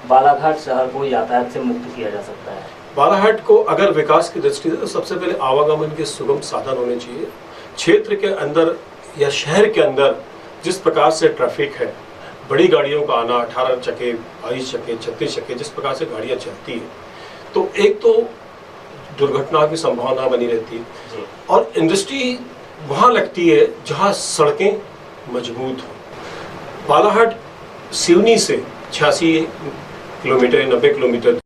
बालाघाट शहर को यातायात से मुक्त किया जा सकता है? बालाघाट को अगर विकास की दृष्टि से तो सबसे पहले आवागमन के सुगम साधन होने चाहिए। क्षेत्र के अंदर या शहर के अंदर जिस प्रकार से ट्रैफिक है, बड़ी गाड़ियों का आना, 18 चक्के, 22 चक्के, 36 चक्के, जिस प्रकार से गाड़ियां चलती है, तो एक तो दुर्घटना की संभावना बनी रहती है और इंडस्ट्री वहाँ लगती है जहाँ सड़कें मजबूत हों। बालाघाट सिवनी से 86 किलोमीटर, 90 किलोमीटर।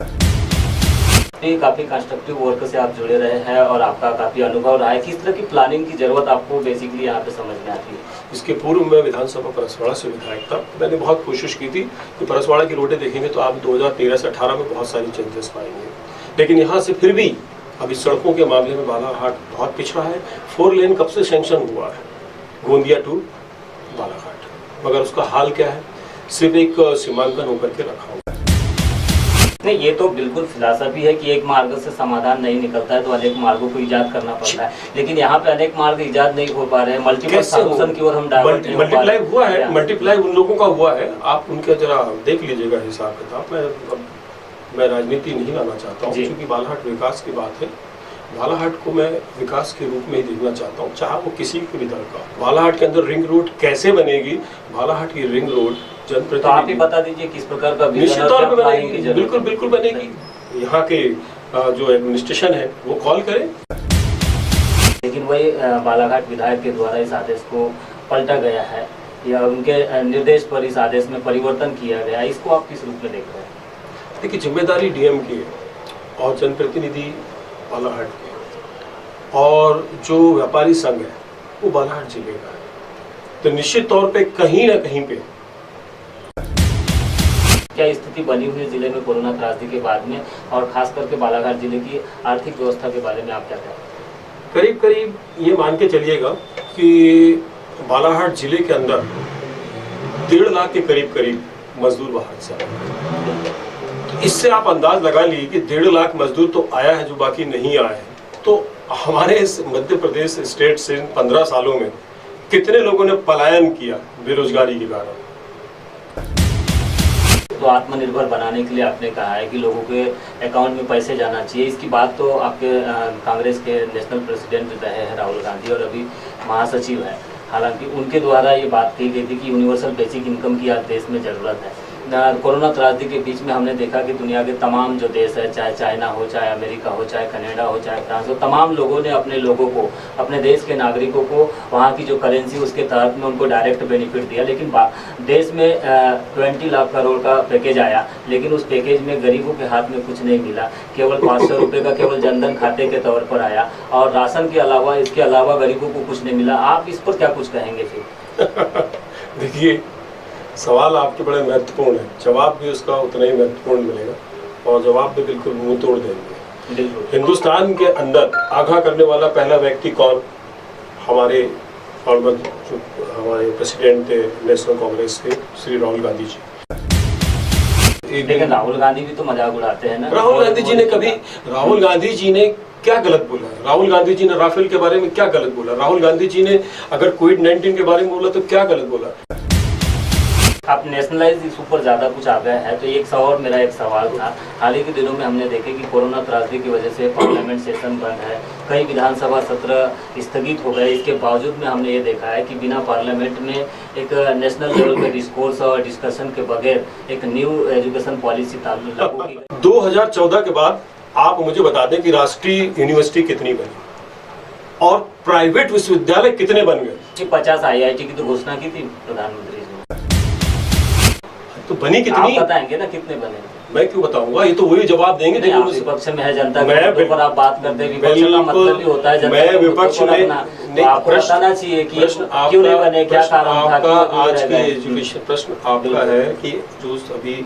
काफी कंस्ट्रक्टिव वर्क से आप जुड़े रहे हैं और आपका काफी अनुभव रहा है। किस तरह की प्लानिंग की जरूरत आपको बेसिकली यहाँ पे समझ में आती है? इसके पूर्व मैं विधानसभा परसवाड़ा से विधायक था। मैंने बहुत कोशिश की थी कि परसवाड़ा की रोडें देखेंगे तो आप 2013 से 18 में बहुत सारी चेंजेस पाएंगे, लेकिन यहाँ से फिर भी अभी सड़कों के मामले में बालाघाट बहुत पिछड़ा है। 4 लेन कब से सैंक्शन हुआ है गोंदिया टू बालाघाट, मगर उसका हाल क्या है? सिर्फ एक सीमांकन होकर के रखा हुआ है। नहीं, ये तो बिल्कुल फिलॉसफी है कि एक मार्ग से समाधान नहीं निकलता है तो अनेक मार्गों को इजाद करना पड़ता है, लेकिन यहाँ पे अनेक मार्ग इजाद नहीं हो पा रहे हैं। मल्टीपल सॉल्यूशन की ओर हम डाइवर्ट नहीं हो पा रहे। मल्टीप्लाई हुआ है, मल्टीप्लाई उन लोगों का हुआ है, आप उनके जरा देख लीजिएगा हिसाब किताब। मैं राजनीति नहीं लाना चाहता हूँ, क्योंकि बालाघाट विकास की बात है। बालाघाट को मैं विकास के रूप में ही देखना चाहता हूँ, चाहे वो किसी भी दल का। बालाघाट के अंदर रिंग रोड कैसे बनेगी? बालाघाट की रिंग रोड तो आप ही बता दीजिए किस प्रकार का निश्चित तौर पर बनेगी, बिल्कुल बिल्कुल बनेगी। यहाँ के जो एडमिनिस्ट्रेशन है वो कॉल करे। लेकिन वही बालाघाट विधायक के द्वारा इस आदेश को पलटा गया है या उनके निर्देश पर इस आदेश में परिवर्तन किया गया, इसको आप किस रूप में देख रहे हैं? देखिए, जिम्मेदारी डीएम की है और जनप्रतिनिधि बालाघाट के, और जो व्यापारी संघ है वो बालाघाट जिले का है, तो निश्चित तौर पे कहीं ना कहीं पे क्या स्थिति बनी हुई है जिले में कोरोना त्रासदी के बाद में, और खास करके बालाघाट जिले की आर्थिक व्यवस्था के बारे में आप क्या कहें? करीब करीब ये मान के चलिएगा कि बालाघाट जिले के अंदर 1.5 लाख के करीब मजदूर बाहर से आए। इससे आप अंदाज लगा लीजिए कि 1.5 लाख मजदूर तो आया है, जो बाकी नहीं आए हैं। तो हमारे इस मध्य प्रदेश स्टेट से 15 सालों में कितने लोगों ने पलायन किया बेरोजगारी के कारण। तो आत्मनिर्भर बनाने के लिए आपने कहा है कि लोगों के अकाउंट में पैसे जाना चाहिए। इसकी बात तो आपके कांग्रेस के नेशनल प्रेसिडेंट रहे हैं राहुल गांधी और अभी महासचिव है, हालांकि उनके द्वारा ये बात कही गई थी कि यूनिवर्सल बेसिक इनकम की आज देश में ज़रूरत है। कोरोना त्रासदी के बीच में हमने देखा कि दुनिया के तमाम जो देश है, चाहे चाइना हो, चाहे अमेरिका हो, चाहे कनाडा हो, चाहे फ्रांस हो, तमाम लोगों ने अपने लोगों को, अपने देश के नागरिकों को वहाँ की जो करेंसी उसके तहत में उनको डायरेक्ट बेनिफिट दिया। लेकिन देश में 20 लाख करोड़ का पैकेज आया, लेकिन उस पैकेज में गरीबों के हाथ में कुछ नहीं मिला। केवल 500 रुपये का केवल जनधन खाते के तौर पर आया और राशन के अलावा, इसके अलावा गरीबों को कुछ नहीं मिला। आप इस पर क्या कुछ कहेंगे फिर? देखिए, सवाल आपके बड़े महत्वपूर्ण है, जवाब भी उसका उतना ही महत्वपूर्ण मिलेगा और जवाब भी बिल्कुल मुंह तोड़ देंगे। हिंदुस्तान के अंदर आगाह करने वाला पहला व्यक्ति कौन? हमारे प्रेसिडेंट थे नेशनल कांग्रेस के श्री राहुल गांधी जी। लेकिन राहुल गांधी भी तो मजाक उड़ाते हैं ना। राहुल गांधी जी ने क्या गलत बोला? राहुल गांधी जी ने राफेल के बारे में क्या गलत बोला? राहुल गांधी जी ने अगर कोविड-19 के बारे में बोला तो क्या गलत बोला? आप नेशनलाइज इशू पर ज़्यादा कुछ आ गया है, तो मेरा एक सवाल था। हाल ही के दिनों में हमने देखे कि कोरोना त्रासदी की वजह से पार्लियामेंट सेशन बंद है, कई विधानसभा सत्र स्थगित हो गए। इसके बावजूद में हमने ये देखा है कि बिना पार्लियामेंट में एक नेशनल लेवल पे डिस्कोर्स और डिस्कशन के बगैर एक न्यू एजुकेशन पॉलिसी लागू की गई। 2014 के बाद आप मुझे बता दें कि राष्ट्रीय यूनिवर्सिटी कितनी बनी और प्राइवेट विश्वविद्यालय कितने बन गए? 50 IIT की तो घोषणा की थी प्रधानमंत्री जी ने। तो बनी कितनी? आप बताएंगे ना कितने बने? मैं क्यों बताऊंगा? ये तो वही जवाब देंगे जो विपक्ष में है, जनता के मुद्दों पर आप बात करते हैं। विपक्ष का मतलब भी होता है जनता के विपक्ष में आपको बताना चाहिए कि क्यों नहीं बने, क्या कारण था। आपका आज के एजुकेशन प्रश्न आपका है कि जो अभी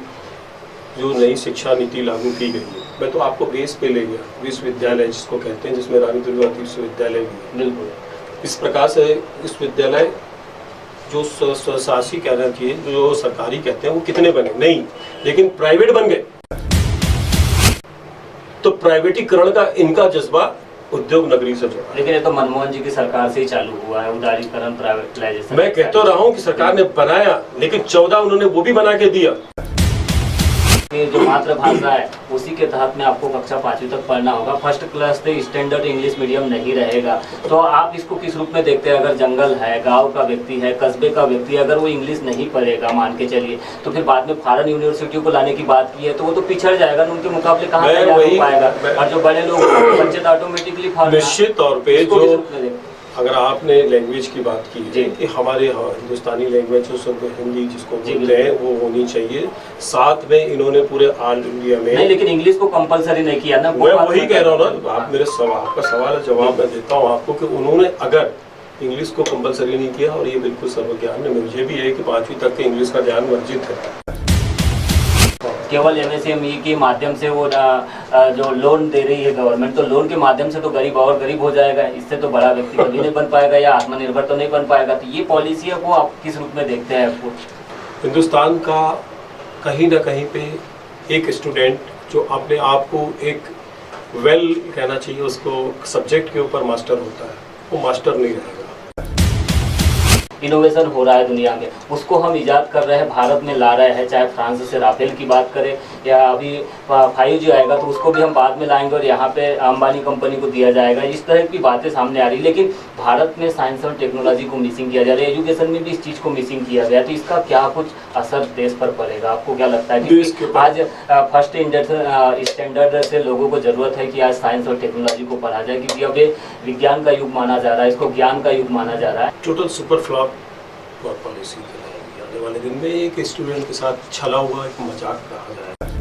जो नई शिक्षा नीति लागू की गई है, मैं तो आपको बेस पे ले गया, विश्वविद्यालय जिसको कहते हैं, जिसमें रानी दुर्गावती विश्वविद्यालय भी है। बिल्कुल इस प्रकार से विश्वविद्यालय जो स्वशासी कहना चाहिए, जो सरकारी कहते हैं, वो कितने बने? नहीं, लेकिन प्राइवेट बन गए। तो प्राइवेटीकरण का इनका जज्बा उद्योग नगरी से जुड़ा। लेकिन ये तो मनमोहन जी की सरकार से ही चालू हुआ है, उदारीकरण, प्राइवेटाइजेशन। मैं कहता रहा हूँ कि सरकार ने बनाया, लेकिन 14 उन्होंने वो भी बना के दिया। कि जो मातृभाषा है उसी के तहत में आपको कक्षा 5वीं तक पढ़ना होगा। फर्स्ट क्लास से स्टैंडर्ड इंग्लिश मीडियम नहीं रहेगा। तो आप इसको किस रूप में देखते हैं? अगर जंगल है, गांव का व्यक्ति है, कस्बे का व्यक्ति, अगर वो इंग्लिश नहीं पढ़ेगा मान के चलिए, तो फिर बाद में फॉरेन यूनिवर्सिटी को लाने की बात की है तो वो तो पिछड़ जाएगा, उनके मुकाबले कहाँ तैयार हो पाएगा। और जो बड़े लोग बच्चे तो ऑटोमेटिकली निश्चित तौर पे जो अगर आपने लैंग्वेज की बात की है कि हमारे हिंदुस्तानी लैंग्वेज हिंदी जिसको बोलते हैं वो होनी चाहिए, साथ में इन्होंने पूरे ऑल इंडिया में नहीं, लेकिन इंग्लिश को कंपलसरी नहीं किया ना। मैं वही कह रहा हूँ ना, आप मेरे आपका सवाल जवाब मैं देता हूँ आपको कि उन्होंने अगर इंग्लिश को कंपलसरी नहीं किया, और ये बिल्कुल सर्वज्ञान है, मुझे भी है कि 5वीं तक के इंग्लिश का ज्ञान वर्जित है। केवल MSME के माध्यम से वो जो लोन दे रही है गवर्नमेंट, तो लोन के माध्यम से तो गरीब और गरीब हो जाएगा, इससे तो बड़ा व्यक्ति कभी नहीं बन पाएगा या आत्मनिर्भर तो नहीं बन पाएगा। तो ये पॉलिसियों को आप किस रूप में देखते हैं? आपको हिंदुस्तान का कहीं ना कहीं पे एक स्टूडेंट जो अपने आप को एक वेल कहना चाहिए, उसको सब्जेक्ट के ऊपर मास्टर होता है, वो मास्टर नहीं रहेगा। इनोवेशन हो रहा है दुनिया में, उसको हम इजाद कर रहे हैं, भारत में ला रहे हैं। चाहे फ्रांस से राफेल की बात करें या अभी 5G आएगा तो उसको भी हम बाद में लाएंगे और यहाँ पे अंबानी कंपनी को दिया जाएगा। इस तरह की बातें सामने आ रही है, लेकिन भारत में साइंस और टेक्नोलॉजी को मिसिंग किया जा रहा है, एजुकेशन में भी इस चीज़ को मिसिंग किया गया। तो इसका क्या कुछ असर देश पर पड़ेगा? आपको क्या लगता है? क्योंकि आज फर्स्ट स्टैंडर्ड से लोगों को जरूरत है कि आज साइंस और टेक्नोलॉजी को पढ़ा जाए, क्योंकि अब ये विज्ञान का युग माना जा रहा है, इसको ज्ञान का युग माना जा रहा है। टोटल सुपर फ्लॉप पॉलिसी आने वाले दिन में एक स्टूडेंट के साथ छला हुआ एक मजाक कहा जाए।